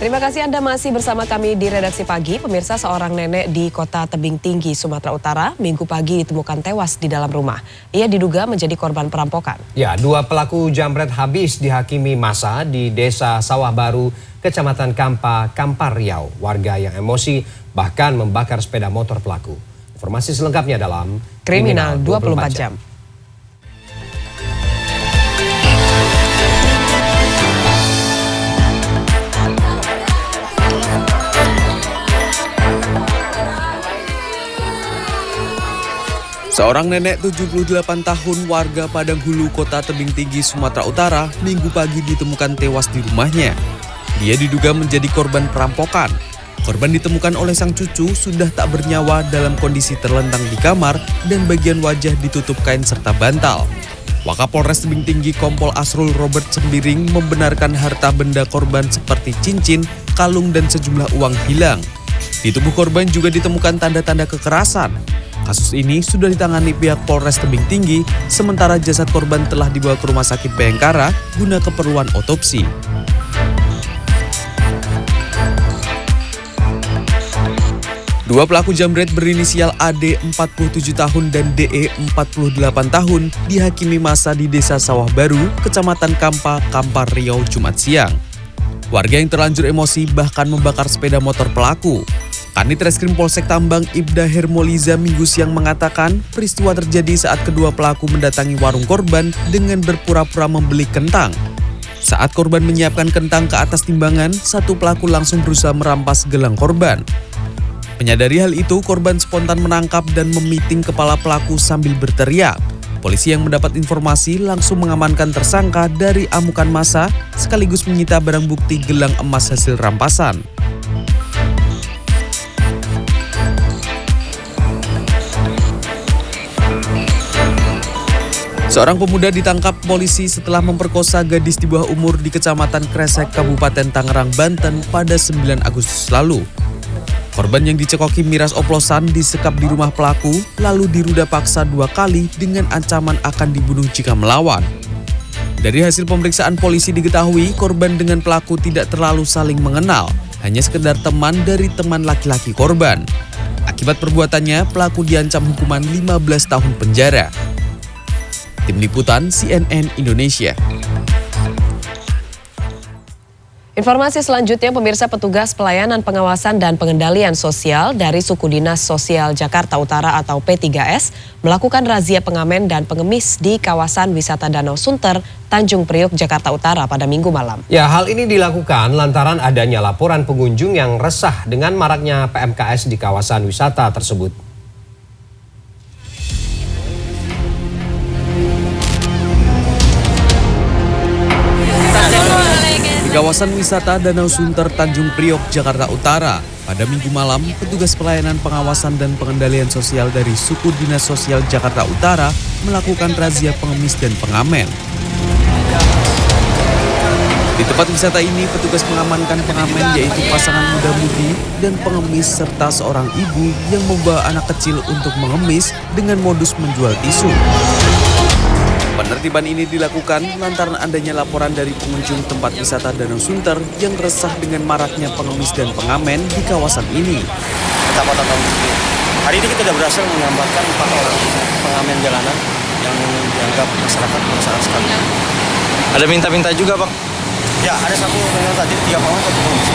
Terima kasih Anda masih bersama kami di Redaksi Pagi. Pemirsa, seorang nenek di Kota Tebing Tinggi, Sumatera Utara, Minggu pagi ditemukan tewas di dalam rumah. Ia diduga menjadi korban perampokan. Ya, dua pelaku jambret habis dihakimi massa di Desa Sawah Baru, Kecamatan Kampar Riau. Warga yang emosi bahkan membakar sepeda motor pelaku. Informasi selengkapnya dalam Kriminal 24 Jam. Seorang nenek 78 tahun warga Padang Hulu, Kota Tebing Tinggi, Sumatera Utara, Minggu pagi ditemukan tewas di rumahnya. Dia diduga menjadi korban perampokan. Korban ditemukan oleh sang cucu sudah tak bernyawa dalam kondisi terlentang di kamar dan bagian wajah ditutup kain serta bantal. Wakapolres Tebing Tinggi Kompol Asrul Robert Sembiring membenarkan harta benda korban seperti cincin, kalung dan sejumlah uang hilang. Di tubuh korban juga ditemukan tanda-tanda kekerasan. Kasus ini sudah ditangani pihak Polres Tebing Tinggi, sementara jasad korban telah dibawa ke Rumah Sakit Bayangkara guna keperluan otopsi. Dua pelaku jambret berinisial AD 47 tahun dan DE 48 tahun dihakimi massa di Desa Sawah Baru, Kecamatan Kampar Riau, Jumat siang. Warga yang terlanjur emosi bahkan membakar sepeda motor pelaku. Kanit Reskrim Polsek Tambang Ibda Hermoliza Minggu siang mengatakan peristiwa terjadi saat kedua pelaku mendatangi warung korban dengan berpura-pura membeli kentang. Saat korban menyiapkan kentang ke atas timbangan, satu pelaku langsung berusaha merampas gelang korban. Menyadari hal itu, korban spontan menangkap dan memiting kepala pelaku sambil berteriak. Polisi yang mendapat informasi langsung mengamankan tersangka dari amukan massa sekaligus menyita barang bukti gelang emas hasil rampasan. Seorang pemuda ditangkap polisi setelah memperkosa gadis di bawah umur di Kecamatan Kresek, Kabupaten Tangerang, Banten pada 9 Agustus lalu. Korban yang dicekoki miras oplosan disekap di rumah pelaku, lalu diruda paksa 2 kali dengan ancaman akan dibunuh jika melawan. Dari hasil pemeriksaan polisi diketahui korban dengan pelaku tidak terlalu saling mengenal, hanya sekedar teman dari teman laki-laki korban. Akibat perbuatannya, pelaku diancam hukuman 15 tahun penjara. Tim Liputan CNN Indonesia. Informasi selanjutnya, pemirsa, petugas pelayanan pengawasan dan pengendalian sosial dari Suku Dinas Sosial Jakarta Utara atau P3S melakukan razia pengamen dan pengemis di kawasan wisata Danau Sunter, Tanjung Priok, Jakarta Utara pada Minggu malam. Ya, hal ini dilakukan lantaran adanya laporan pengunjung yang resah dengan maraknya PMKS di kawasan wisata tersebut. Di kawasan wisata Danau Sunter, Tanjung Priok, Jakarta Utara, pada Minggu malam, petugas pelayanan pengawasan dan pengendalian sosial dari Suku Dinas Sosial Jakarta Utara melakukan razia pengemis dan pengamen. Di tempat wisata ini, petugas mengamankan pengamen yaitu pasangan muda-mudi dan pengemis serta seorang ibu yang membawa anak kecil untuk mengemis dengan modus menjual tisu. Penertiban ini dilakukan lantaran adanya laporan dari pengunjung tempat wisata Danau Sunter yang resah dengan maraknya pengemis dan pengamen di kawasan ini. Kecamatan Tanjung Priok. Hari ini kita sudah berhasil mengamankan 4 orang pengamen jalanan yang dianggap masyarakat meresahkan sekali. Ada minta-minta juga, Bang? Ya, ada satu dengan tadi 3 orang satu pengemis.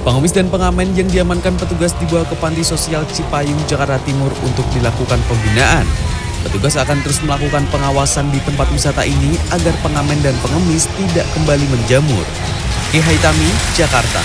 Pengemis dan pengamen yang diamankan petugas dibawa ke Panti Sosial Cipayung, Jakarta Timur untuk dilakukan pembinaan. Petugas akan terus melakukan pengawasan di tempat wisata ini agar pengamen dan pengemis tidak kembali menjamur. Ki Haitami, Jakarta.